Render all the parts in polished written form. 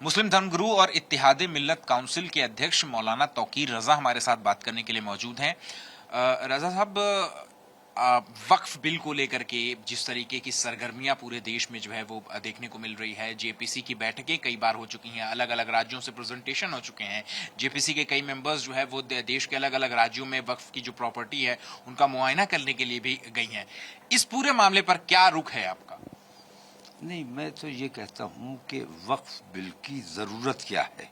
मुस्लिम धर्मगुरु और इत्तेहाद मिल्लत काउंसिल के अध्यक्ष मौलाना तौकीर रजा हमारे साथ बात करने के लिए मौजूद हैं। रजा साहब, वक्फ बिल को लेकर के जिस तरीके की सरगर्मियां पूरे देश में जो है वो देखने को मिल रही है, जेपीसी की बैठकें कई बार हो चुकी हैं, अलग अलग राज्यों से प्रेजेंटेशन हो चुके हैं, जेपीसी के कई मेंबर्स जो है वो देश के अलग अलग राज्यों में वक्फ की जो प्रॉपर्टी है उनका मुआयना करने के लिए भी गई हैं। इस पूरे मामले पर क्या रुख है आपका? नहीं, मैं तो ये कहता हूं कि वक्फ बिल की जरूरत क्या है।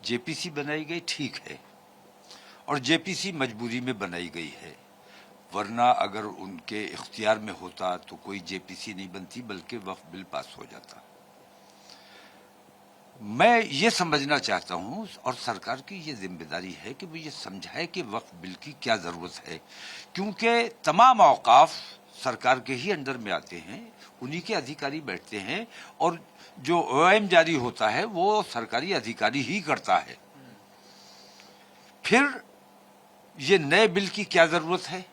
जेपीसी बनाई गई ठीक है, और जेपीसी मजबूरी में बनाई गई है, वरना अगर उनके इख्तियार में होता तो कोई जेपीसी नहीं बनती, बल्कि वक्फ बिल पास हो जाता। मैं ये समझना चाहता हूं, और सरकार की ये जिम्मेदारी है कि वो ये समझाए कि वक्फ बिल की क्या जरूरत है, क्योंकि तमाम औकाफ सरकार के ही अंडर में आते हैं, उन्हीं के अधिकारी बैठते हैं, और जो ओएम जारी होता है वो सरकारी अधिकारी ही करता है। फिर ये नए बिल की क्या जरूरत है?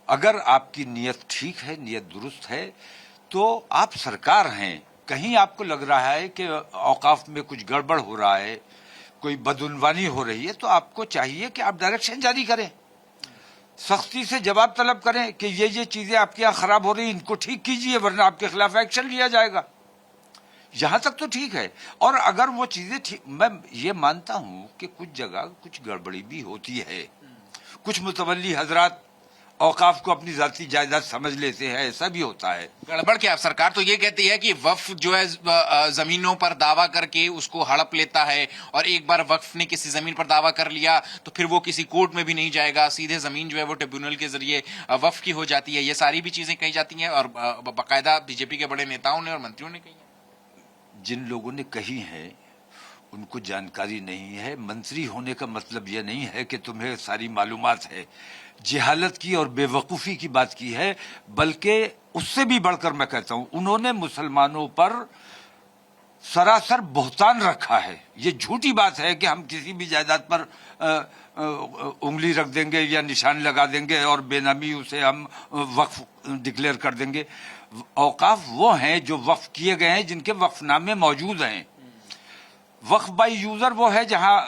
अगर आपकी नीयत ठीक है, नीयत दुरुस्त है, तो आप सरकार हैं, कहीं आपको लग रहा है कि औकाफ में कुछ गड़बड़ हो रहा है, कोई बदउनवानी हो रही है, तो आपको चाहिए कि आप डायरेक्शन जारी करें, सख्ती से जवाब तलब करें कि ये चीजें आपके यहाँ खराब हो रही, इनको ठीक कीजिए, वरना आपके खिलाफ एक्शन लिया जाएगा। यहां तक तो ठीक है। और अगर वो चीजें ठीक, मैं ये मानता हूं कि कुछ जगह कुछ गड़बड़ी भी होती है, कुछ मुतवल्ली हजरात औकाफ को अपनी जाती जायदाद समझ लेते हैं, ऐसा भी होता है। गड़बड़ क्या? सरकार तो ये कहती है कि वक्फ जो है जमीनों पर दावा करके उसको हड़प लेता है, और एक बार वक्फ ने किसी जमीन पर दावा कर लिया तो फिर वो किसी कोर्ट में भी नहीं जाएगा, सीधे जमीन जो है वो ट्रिब्यूनल के जरिए वक्फ की हो जाती है। ये सारी भी चीजें कही जाती हैं, और बाकायदा बीजेपी के बड़े नेताओं ने और मंत्रियों ने कही है। जिन लोगों ने कही है उनको जानकारी नहीं है। मंत्री होने का मतलब यह नहीं है कि तुम्हें सारी मालूमात है। जिहालत की और बेवकूफ़ी की बात की है, बल्कि उससे भी बढ़कर मैं कहता हूं, उन्होंने मुसलमानों पर सरासर बहतान रखा है। ये झूठी बात है कि हम किसी भी जायदाद पर उंगली रख देंगे या निशान लगा देंगे और बेनामी उसे हम वक्फ डिक्लेयर कर देंगे। औकाफ वो हैं जो वक्फ किए गए हैं, जिनके वक्फनामे मौजूद हैं। वक्फ बाई यूजर वो है जहां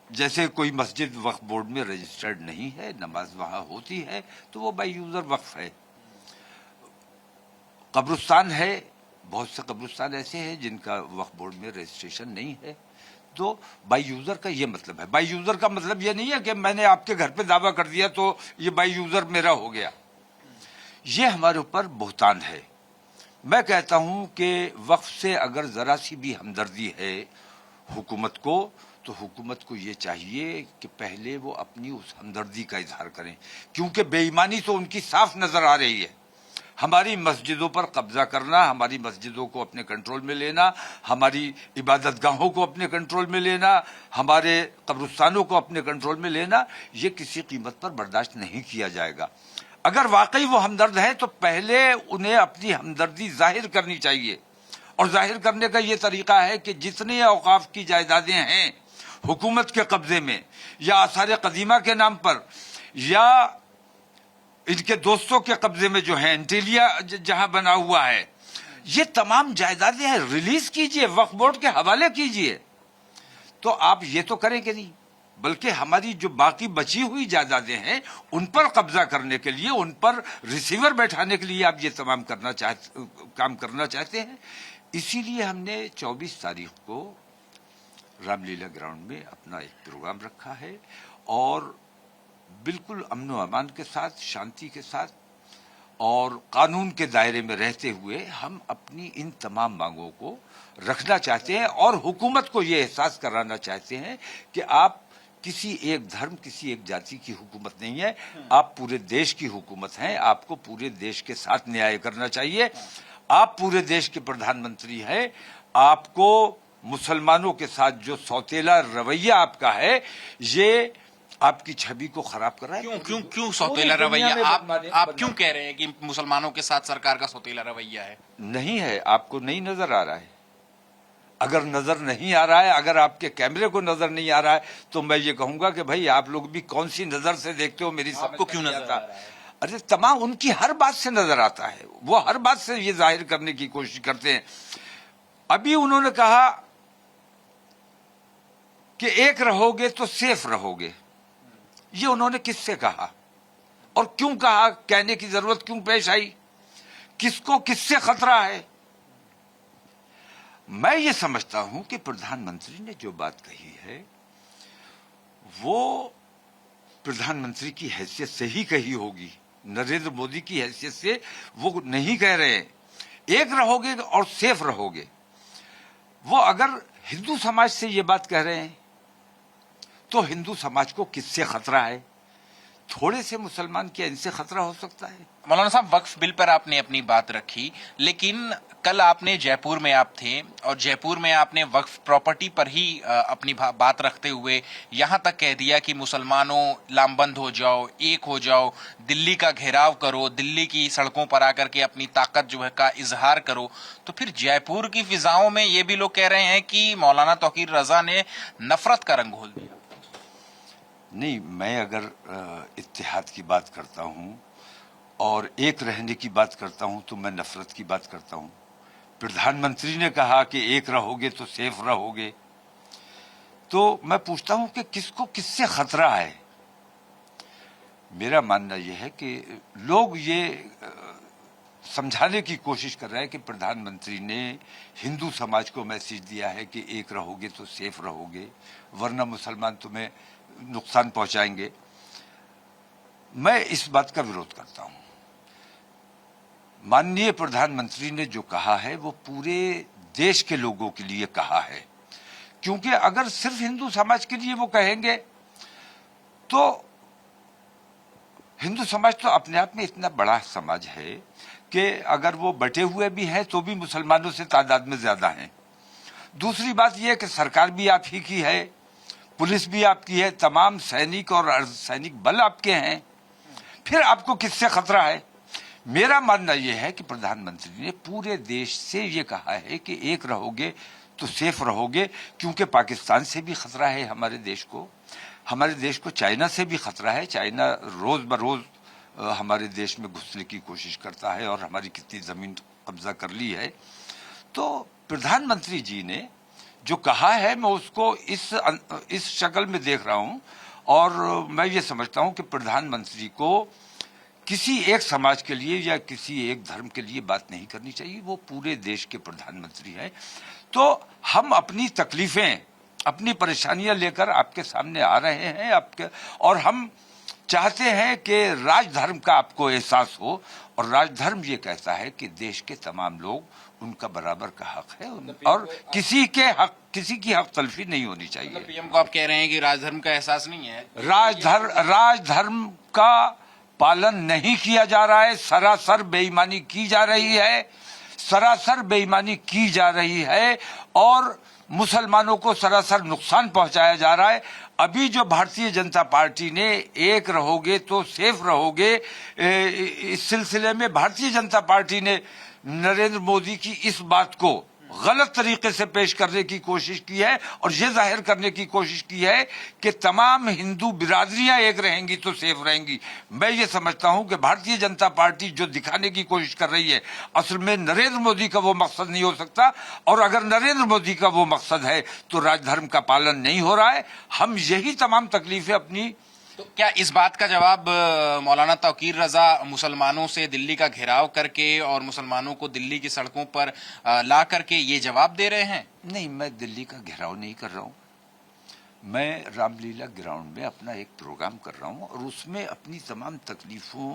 जैसे कोई मस्जिद वक्फ बोर्ड में रजिस्टर्ड नहीं है, नमाज वहां होती है, तो वो बाई यूजर वक्फ है। कब्रिस्तान है, बहुत से कब्रिस्तान ऐसे हैं जिनका वक्फ बोर्ड में रजिस्ट्रेशन नहीं है, तो बाई यूजर का ये मतलब है। बाई यूजर का मतलब ये नहीं है कि मैंने आपके घर पे दावा कर दिया तो ये बाई यूजर मेरा हो गया। ये हमारे ऊपर बहतान है। मैं कहता हूं कि वक्फ से अगर जरा सी भी हमदर्दी है हुकूमत को, तो हुकूमत को ये चाहिए कि पहले वो अपनी उस हमदर्दी का इजहार करें, क्योंकि बेईमानी तो उनकी साफ नजर आ रही है। हमारी मस्जिदों पर कब्जा करना, हमारी मस्जिदों को अपने कंट्रोल में लेना, हमारी इबादतगाहों को अपने कंट्रोल में लेना, हमारे कब्रिस्तानों को अपने कंट्रोल में लेना, ये किसी कीमत पर बर्दाश्त नहीं किया जाएगा। अगर वाकई वो हमदर्द है तो पहले उन्हें अपनी हमदर्दी जाहिर करनी चाहिए, और जाहिर करने का ये तरीका है कि जितने औकाफ की जायदादें हैं हुकूमत के कब्जे में, या आसार कदीमा के नाम पर, या इनके दोस्तों के कब्जे में जो है, एंटीलिया जहां बना हुआ है, ये तमाम जायदादें हैं, रिलीज कीजिए, वक्फ बोर्ड के हवाले कीजिए। तो आप ये तो करेंगे नहीं, बल्कि हमारी जो बाकी बची हुई जायदादें हैं उन पर कब्जा करने के लिए, उन पर रिसीवर बैठाने के लिए आप ये तमाम काम करना चाहते हैं। इसीलिए हमने 24 तारीख को रामलीला ग्राउंड में अपना एक प्रोग्राम रखा है, और बिल्कुल अमन व अमान के साथ, शांति के साथ और कानून के दायरे में रहते हुए हम अपनी इन तमाम मांगों को रखना चाहते हैं, और हुकूमत को ये एहसास कराना चाहते हैं कि आप किसी एक धर्म, किसी एक जाति की हुकूमत नहीं है, आप पूरे देश की हुकूमत हैं। आपको पूरे देश के साथ न्याय करना चाहिए। आप पूरे देश के प्रधानमंत्री हैं। आपको मुसलमानों के साथ जो सौतेला रवैया आपका है, ये आपकी छवि को खराब कर रहा है। क्यों सौतेला रवैया? आप क्यों कह रहे हैं कि मुसलमानों के साथ सरकार का सौतेला रवैया है? नहीं है, आपको नहीं नजर आ रहा है। अगर नजर नहीं आ रहा है, अगर आपके कैमरे को नजर नहीं आ रहा है, तो मैं ये कहूंगा कि भाई आप लोग भी कौन सी नजर से देखते हो, मेरी आपको क्यों नजर आ रहा है? अरे तमाम उनकी हर बात से नजर आता है, वो हर बात से ये जाहिर करने की कोशिश करते हैं। अभी उन्होंने कहा कि एक रहोगे तो सेफ रहोगे, ये उन्होंने किससे कहा और क्यों कहा, कहने की जरूरत क्यों पेश आई, किसको किससे खतरा है? मैं ये समझता हूं कि प्रधानमंत्री ने जो बात कही है वो प्रधानमंत्री की हैसियत से ही कही होगी, नरेंद्र मोदी की हैसियत से वो नहीं कह रहे हैं एक रहोगे और सेफ रहोगे। वो अगर हिंदू समाज से ये बात कह रहे हैं तो हिंदू समाज को किससे खतरा है? थोड़े से मुसलमान क्या इनसे खतरा हो सकता है? मौलाना साहब, वक्फ बिल पर आपने अपनी बात रखी, लेकिन कल आपने जयपुर में आप थे और जयपुर में आपने वक्फ प्रॉपर्टी पर ही अपनी बात रखते हुए यहां तक कह दिया कि मुसलमानों लामबंद हो जाओ, एक हो जाओ, दिल्ली का घेराव करो, दिल्ली की सड़कों पर आकर के अपनी ताकत जो है का इजहार करो। तो फिर जयपुर की फिजाओं में ये भी लोग कह रहे हैं कि मौलाना तौकीर रजा ने नफरत का रंग घोल दिया। नहीं, मैं अगर इत्तेहाद की बात करता हूं और एक रहने की बात करता हूं तो मैं नफरत की बात करता हूं। प्रधानमंत्री ने कहा कि एक रहोगे तो सेफ रहोगे, तो मैं पूछता हूं कि किसको किससे खतरा है? मेरा मानना यह है कि लोग ये समझाने की कोशिश कर रहे हैं कि प्रधानमंत्री ने हिंदू समाज को मैसेज दिया है कि एक रहोगे तो सेफ रहोगे, वरना मुसलमान तुम्हें नुकसान पहुंचाएंगे। मैं इस बात का विरोध करता हूं। माननीय प्रधानमंत्री ने जो कहा है वो पूरे देश के लोगों के लिए कहा है, क्योंकि अगर सिर्फ हिंदू समाज के लिए वो कहेंगे तो हिंदू समाज तो अपने आप में इतना बड़ा समाज है कि अगर वो बटे हुए भी हैं तो भी मुसलमानों से तादाद में ज्यादा हैं। दूसरी बात यह कि सरकार भी आप ही की है, पुलिस भी आपकी है, तमाम सैनिक और अर्धसैनिक बल आपके हैं, फिर आपको किससे खतरा है? मेरा मानना यह है कि प्रधानमंत्री ने पूरे देश से ये कहा है कि एक रहोगे तो सेफ रहोगे, क्योंकि पाकिस्तान से भी खतरा है हमारे देश को चाइना से भी खतरा है। चाइना रोज बरोज हमारे देश में घुसने की कोशिश करता है और हमारी कितनी जमीन कब्जा कर ली है। तो प्रधानमंत्री जी ने जो कहा है मैं उसको इस शक्ल में देख रहा हूं और मैं ये समझता हूं कि प्रधानमंत्री को किसी एक समाज के लिए या किसी एक धर्म के लिए बात नहीं करनी चाहिए। वो पूरे देश के प्रधानमंत्री हैं। तो हम अपनी तकलीफें, अपनी परेशानियां लेकर आपके सामने आ रहे हैं और हम चाहते हैं कि राजधर्म का आपको एहसास हो, और राजधर्म ये कहता है कि देश के तमाम लोग उनका बराबर का हक है और किसी की हक तलफी नहीं होनी चाहिए। पीएम को आप कह रहे हैं कि राजधर्म का एहसास नहीं है? राजधर्म का पालन नहीं किया जा रहा है, सरासर बेईमानी की जा रही है और मुसलमानों को सरासर नुकसान पहुंचाया जा रहा है। अभी जो भारतीय जनता पार्टी ने एक रहोगे तो सेफ रहोगे, इस सिलसिले में भारतीय जनता पार्टी ने नरेंद्र मोदी की इस बात को गलत तरीके से पेश करने की कोशिश की है और ये जाहिर करने की कोशिश की है कि तमाम हिंदू बिरादरियां एक रहेंगी तो सेफ रहेंगी। मैं ये समझता हूं कि भारतीय जनता पार्टी जो दिखाने की कोशिश कर रही है, असल में नरेंद्र मोदी का वो मकसद नहीं हो सकता, और अगर नरेंद्र मोदी का वो मकसद है तो राजधर्म का पालन नहीं हो रहा है। हम यही तमाम तकलीफें अपनी। तो क्या इस बात का जवाब मौलाना तौकीर रजा मुसलमानों से दिल्ली का घेराव करके और मुसलमानों को दिल्ली की सड़कों पर ला करके ये जवाब दे रहे हैं? नहीं, मैं दिल्ली का घेराव नहीं कर रहा हूं। मैं रामलीला ग्राउंड में अपना एक प्रोग्राम कर रहा हूं और उसमें अपनी तमाम तकलीफों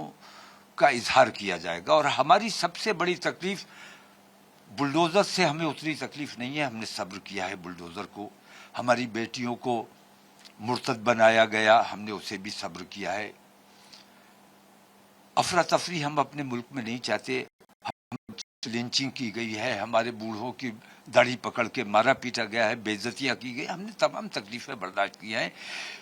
का इजहार किया जाएगा। और हमारी सबसे बड़ी तकलीफ बुलडोजर से हमें उतनी तकलीफ नहीं है, हमने सब्र किया है बुलडोजर को। हमारी बेटियों को मुर्तद बनाया गया, हमने उसे भी सब्र किया है। अफरा तफरी हम अपने मुल्क में नहीं चाहते। लिंचिंग की गई है, हमारे बूढ़ों की दाढ़ी पकड़ के मारा पीटा गया है, बेइज्जतियां की गई, हमने तमाम तकलीफें बर्दाश्त की हैं।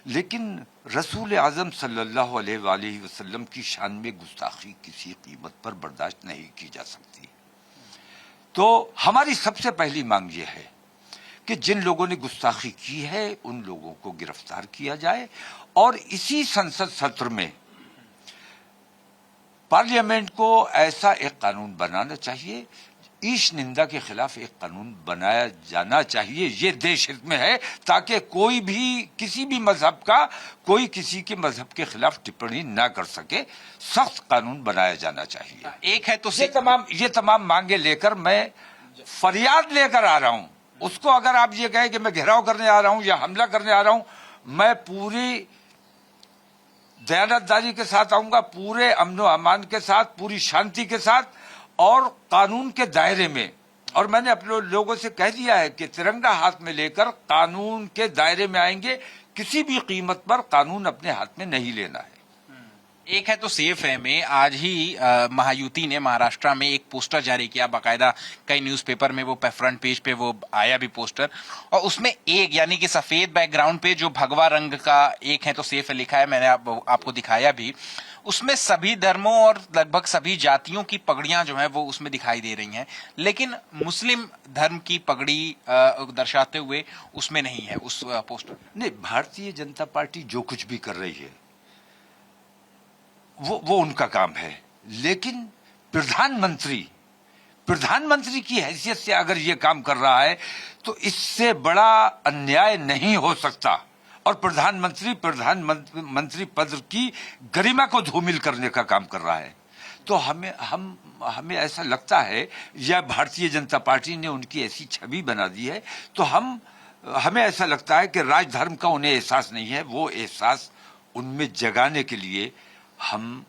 लेकिन रसूल आजम सल्लल्लाहु अलैहि वसल्लम की शान में गुस्ताखी किसी कीमत पर बर्दाश्त नहीं की जा सकती। तो हमारी सबसे पहली मांग यह है कि जिन लोगों ने गुस्ताखी की है उन लोगों को गिरफ्तार किया जाए और इसी संसद सत्र में पार्लियामेंट को ऐसा एक कानून बनाना चाहिए, ईश निंदा के खिलाफ एक कानून बनाया जाना चाहिए, ये देश हित में है, ताकि कोई भी किसी भी मजहब का कोई किसी के मजहब के खिलाफ टिप्पणी ना कर सके। सख्त कानून बनाया जाना चाहिए। एक है तो ये तमाम मांगे लेकर मैं फरियाद लेकर आ रहा हूं। उसको अगर आप ये कहें कि मैं घेराव करने आ रहा हूं या हमला करने आ रहा हूं, मैं पूरी दयानतदारी के साथ आऊंगा, पूरे अमन व अमान के साथ, पूरी शांति के साथ और कानून के दायरे में। और मैंने अपने लोगों से कह दिया है कि तिरंगा हाथ में लेकर कानून के दायरे में आएंगे, किसी भी कीमत पर कानून अपने हाथ में नहीं लेना है। एक है तो सेफ है में आज ही महायुति ने महाराष्ट्र में एक पोस्टर जारी किया, बाकायदा कई न्यूज़पेपर में वो फ्रंट पेज पे वो आया भी पोस्टर, और उसमें एक यानी कि सफेद बैकग्राउंड पे जो भगवा रंग का एक है तो सेफ है लिखा है, मैंने आपको दिखाया भी। उसमें सभी धर्मों और लगभग सभी जातियों की पगड़ियां जो है वो उसमें दिखाई दे रही हैं, लेकिन मुस्लिम धर्म की पगड़ी दर्शाते हुए उसमें नहीं है उस पोस्टर। नहीं, भारतीय जनता पार्टी जो कुछ भी कर रही है वो उनका काम है, लेकिन प्रधानमंत्री की हैसियत से अगर ये काम कर रहा है तो इससे बड़ा अन्याय नहीं हो सकता। और प्रधानमंत्री पद की गरिमा को धूमिल करने का काम कर रहा है। तो हमें ऐसा लगता है, या भारतीय जनता पार्टी ने उनकी ऐसी छवि बना दी है, तो हमें ऐसा लगता है कि राजधर्म का उन्हें एहसास नहीं है। वो एहसास उनमें जगाने के लिए हम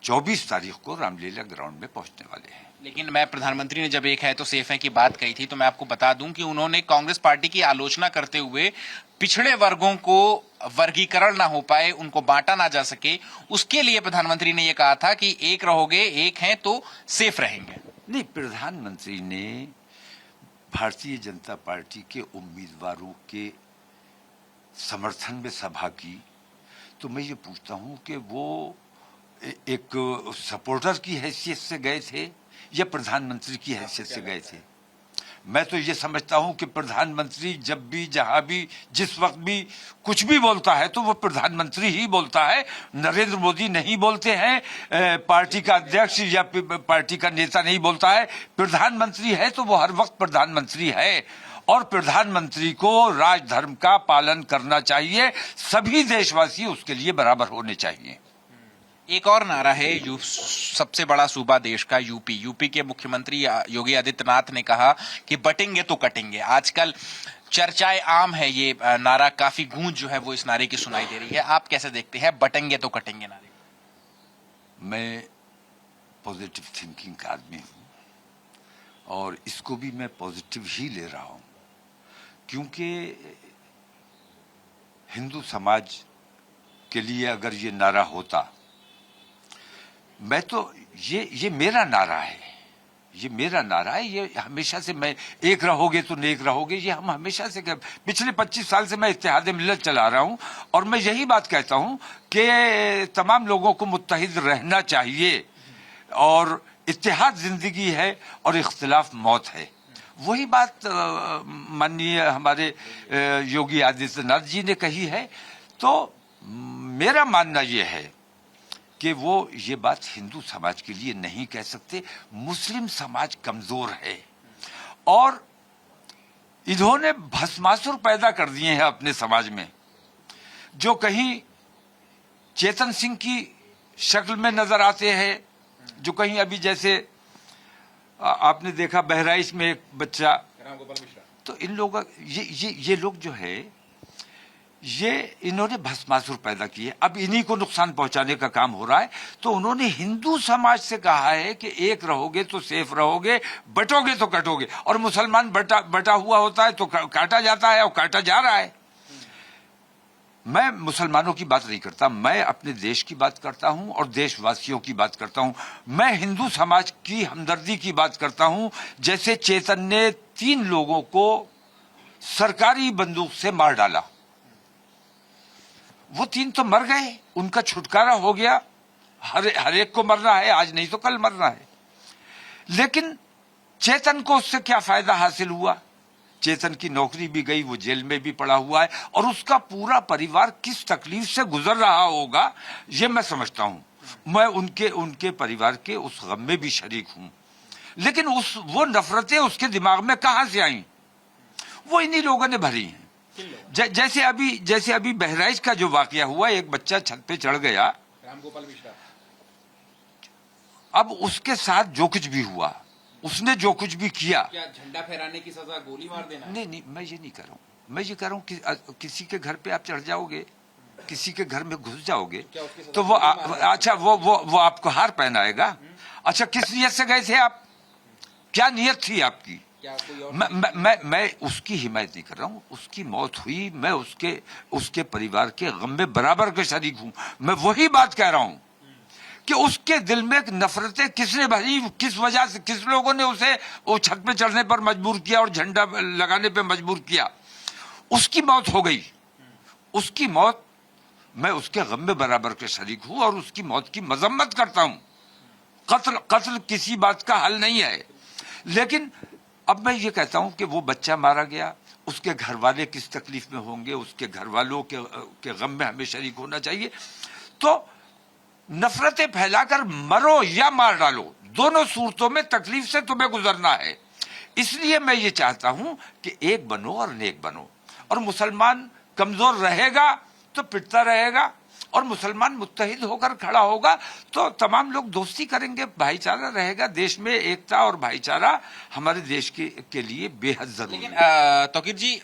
24 तारीख को रामलीला ग्राउंड में पहुंचने वाले हैं। लेकिन मैं प्रधानमंत्री ने जब एक है तो सेफ है की बात कही थी, तो मैं आपको बता दूं कि उन्होंने कांग्रेस पार्टी की आलोचना करते हुए पिछड़े वर्गों को वर्गीकरण ना हो पाए, उनको बांटा ना जा सके, उसके लिए प्रधानमंत्री ने यह कहा था कि एक रहोगे, एक हैं तो सेफ रहेंगे। नहीं, प्रधानमंत्री ने भारतीय जनता पार्टी के उम्मीदवारों के समर्थन में सभा की, तो मैं ये पूछता हूं कि वो एक सपोर्टर की हैसियत से गए थे या प्रधानमंत्री की हैसियत से गए थे? मैं तो ये समझता हूं कि प्रधानमंत्री जब भी, जहां भी, जिस वक्त भी कुछ भी बोलता है तो वो प्रधानमंत्री ही बोलता है। नरेंद्र मोदी नहीं बोलते हैं, पार्टी का अध्यक्ष या पार्टी का नेता नहीं बोलता है। प्रधानमंत्री है तो वो हर वक्त प्रधानमंत्री है, और प्रधानमंत्री को राजधर्म का पालन करना चाहिए। सभी देशवासी उसके लिए बराबर होने चाहिए। एक और नारा है सबसे बड़ा सूबा देश का यूपी के मुख्यमंत्री योगी आदित्यनाथ ने कहा कि बटेंगे तो कटेंगे। आजकल चर्चाएं आम है, ये नारा काफी गूंज जो है वो इस नारे की सुनाई दे रही है। आप कैसे देखते हैं बटेंगे तो कटेंगे नारे? मैं पॉजिटिव थिंकिंग का आदमी हूं और इसको भी मैं पॉजिटिव ही ले रहा हूं, क्योंकि हिंदू समाज के लिए अगर ये नारा होता, मैं तो ये मेरा नारा है, ये मेरा नारा है। ये हमेशा से मैं एक रहोगे तो नेक रहोगे, ये हम हमेशा से पिछले 25 साल से मैं इत्तेहाद मिल्लत चला रहा हूं, और मैं यही बात कहता हूं कि तमाम लोगों को मुत्तहिद रहना चाहिए, और इत्तेहाद जिंदगी है और इख्तिलाफ मौत है। वही बात माननीय हमारे योगी आदित्यनाथ जी ने कही है। तो मेरा मानना यह है कि वो ये बात हिंदू समाज के लिए नहीं कह सकते। मुस्लिम समाज कमजोर है और इन्होंने भस्मासुर पैदा कर दिए हैं अपने समाज में, जो कहीं चेतन सिंह की शक्ल में नजर आते हैं, जो कहीं अभी जैसे आपने देखा बहराइच में एक बच्चा, तो इन लोगों ये लोग जो है ये इन्होंने भस्मासुर पैदा किए। अब इन्हीं को नुकसान पहुंचाने का काम हो रहा है। तो उन्होंने हिंदू समाज से कहा है कि एक रहोगे तो सेफ रहोगे, बटोगे तो कटोगे। और मुसलमान बटा हुआ होता है तो काटा जाता है और काटा जा रहा है। मैं मुसलमानों की बात नहीं करता, मैं अपने देश की बात करता हूं और देशवासियों की बात करता हूं। मैं हिंदू समाज की हमदर्दी की बात करता हूं। जैसे चेतन ने 3 लोगों को सरकारी बंदूक से मार डाला, वो 3 तो मर गए, उनका छुटकारा हो गया। हर एक को मरना है, आज नहीं तो कल मरना है। लेकिन चेतन को उससे क्या फायदा हासिल हुआ? चेतन की नौकरी भी गई, वो जेल में भी पड़ा हुआ है, और उसका पूरा परिवार किस तकलीफ से गुजर रहा होगा ये मैं समझता हूं। मैं उनके परिवार के उस गम में भी शरीक हूं, लेकिन वो नफरतें उसके दिमाग में कहां से आई? वो इन्हीं लोगों ने भरी हैं। जैसे अभी बहराइच का जो वाकया हुआ, एक बच्चा छत पे चढ़ गया, रामगोपाल मिश्रा, अब उसके साथ जो कुछ भी हुआ, उसने जो कुछ भी किया, क्या झंडा फहराने की सजा गोली मार देना? नहीं, मैं ये नहीं कर रहा हूं। मैं ये कर रहा हूं कि किसी के घर पे आप चढ़ जाओगे, किसी के घर में घुस जाओगे, तो वो अच्छा वो आपको हार पहनाएगा? अच्छा, किस नियत से गए थे आप? क्या नियत थी आपकी? मैं उसकी हिमायत नहीं कर रहा हूँ। उसकी मौत हुई, मैं उसके परिवार के गम में बराबर के शरीक हूँ। मैं वही बात कह रहा हूँ कि उसके दिल में नफरतें किसने भरी, किस वजह से, किस लोगों ने उसे वो छत पे चढ़ने पर मजबूर किया और झंडा लगाने पे मजबूर किया। उसकी मौत हो गई, उसकी मौत, मैं उसके गम में बराबर के शरीक हूँ और उसकी मौत की मजम्मत करता हूँ। कत्ल किसी बात का हल नहीं है। लेकिन अब मैं ये कहता हूं कि वो बच्चा मारा गया, उसके घर वाले किस तकलीफ में होंगे, उसके घर वालों के गम में हमें शरीक होना चाहिए। तो नफरतें फैलाकर मरो या मार डालो, दोनों सूरतों में तकलीफ से तुम्हें गुजरना है। इसलिए मैं ये चाहता हूं कि एक बनो और नेक बनो, और मुसलमान कमजोर रहेगा तो पिटता रहेगा, और मुसलमान मुत्तहिद होकर खड़ा होगा तो तमाम लोग दोस्ती करेंगे, भाईचारा रहेगा। देश में एकता और भाईचारा हमारे देश के लिए बेहद जरूरी है। तौकीर जी,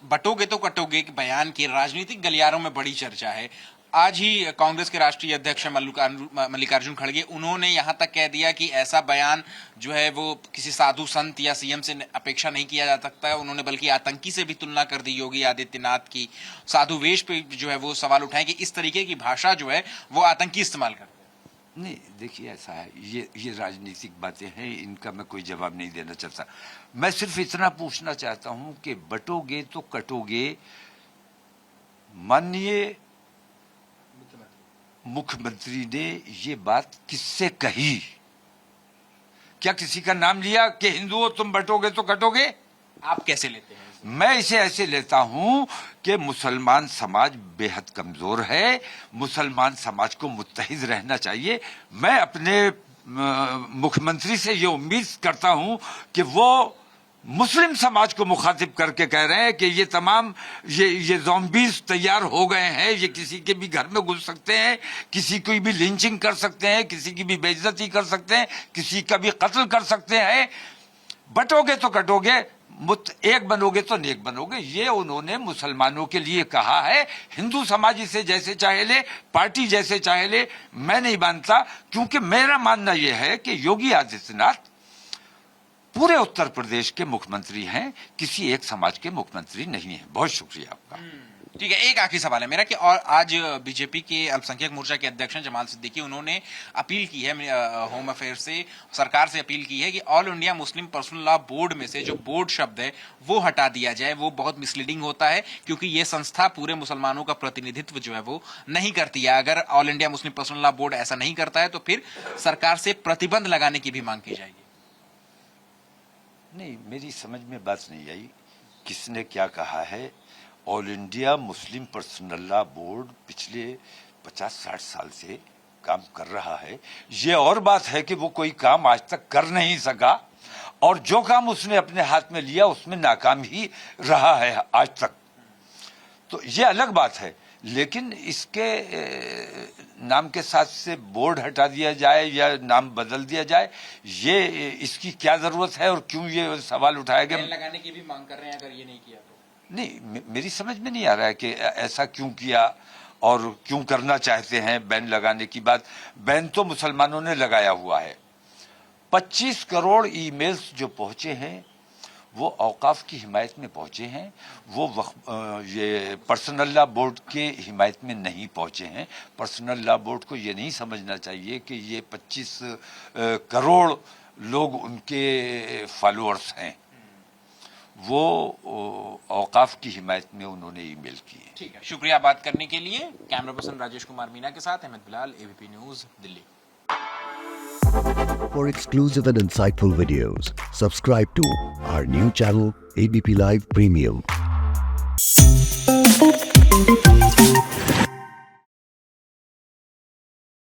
बटोगे तो कटोगे के बयान की राजनीतिक गलियारों में बड़ी चर्चा है। आज ही कांग्रेस के राष्ट्रीय अध्यक्ष मल्लिकार्जुन खड़गे, उन्होंने यहां तक कह दिया कि ऐसा बयान जो है वो किसी साधु संत या सीएम से अपेक्षा नहीं किया जा सकता है। उन्होंने बल्कि आतंकी से भी तुलना कर दी योगी आदित्यनाथ की। साधु वेश पे जो है वो सवाल उठाए कि इस तरीके की भाषा जो है वो आतंकी इस्तेमाल करते हैं। नहीं, देखिए ऐसा है, ये राजनीतिक बातें हैं, इनका मैं कोई जवाब नहीं देना चाहता। मैं सिर्फ इतना पूछना चाहता हूं कि बटोगे तो कटोगे, माननीय मुख्यमंत्री ने ये बात किससे कही? क्या किसी का नाम लिया कि हिंदुओं तुम बटोगे तो कटोगे? आप कैसे लेते हैं? मैं इसे ऐसे लेता हूं कि मुसलमान समाज बेहद कमजोर है, मुसलमान समाज को मुत्तहिद रहना चाहिए। मैं अपने मुख्यमंत्री से ये उम्मीद करता हूं कि वो मुस्लिम समाज को मुखातिब करके कह रहे हैं कि ये तमाम ये ज़ॉम्बीज़ तैयार हो गए हैं, ये किसी के भी घर में घुस सकते हैं, किसी की भी लिंचिंग कर सकते हैं, किसी की भी बेइज्जती कर सकते हैं, किसी का भी कत्ल कर सकते हैं। बटोगे तो कटोगे, एक बनोगे तो नेक बनोगे, ये उन्होंने मुसलमानों के लिए कहा है। हिंदू समाज इसे जैसे चाहे ले, पार्टी जैसे चाहे ले, मैं नहीं मानता, क्योंकि मेरा मानना यह है कि योगी आदित्यनाथ पूरे उत्तर प्रदेश के मुख्यमंत्री हैं, किसी एक समाज के मुख्यमंत्री नहीं है। बहुत शुक्रिया आपका। ठीक है, एक आखिरी सवाल है मेरा कि और आज बीजेपी के अल्पसंख्यक मोर्चा के अध्यक्ष जमाल सिद्दीकी, उन्होंने अपील की है होम अफेयर से, सरकार से अपील की है कि all India Muslim personal law board में से जो बोर्ड शब्द है वो हटा दिया जाए। वो बहुत मिसलीडिंग होता है क्योंकि ये संस्था पूरे मुसलमानों का प्रतिनिधित्व जो है वो नहीं करती है। अगर all India Muslim personal law board ऐसा नहीं करता है तो फिर सरकार से प्रतिबंध लगाने की भी मांग की जाएगी। नहीं, मेरी समझ में बात नहीं आई किसने क्या कहा है। All India Muslim personal law board पिछले 50-60 साल से काम कर रहा है। ये और बात है कि वो कोई काम आज तक कर नहीं सका, और जो काम उसने अपने हाथ में लिया उसमें नाकाम ही रहा है आज तक, तो ये अलग बात है। लेकिन इसके नाम के साथ से बोर्ड हटा दिया जाए या नाम बदल दिया जाए, ये इसकी क्या जरूरत है और क्यों ये सवाल उठाया गया? लगाने की भी मांग कर रहे हैं अगर ये नहीं किया तो। नहीं, मेरी समझ में नहीं आ रहा है कि ऐसा क्यों किया और क्यों करना चाहते हैं बैन लगाने की बात। बैन तो मुसलमानों ने लगाया हुआ है। 25 करोड़ ईमेल्स जो पहुंचे हैं वो औकाफ की हिमायत में पहुंचे हैं, वो ये पर्सनल लॉ बोर्ड के हिमायत में नहीं पहुंचे हैं। पर्सनल लॉ बोर्ड को ये नहीं समझना चाहिए कि ये 25 करोड़ लोग उनके फॉलोअर्स हैं। वो औकाफ की हिमायत में उन्होंने ईमेल की है। ठीक है, शुक्रिया बात करने के लिए। कैमरा पर्सन राजेश कुमार मीना के साथ Ahmad Bilal, ABP News, Delhi. For exclusive and insightful videos, subscribe to our new channel ABP Live Premium.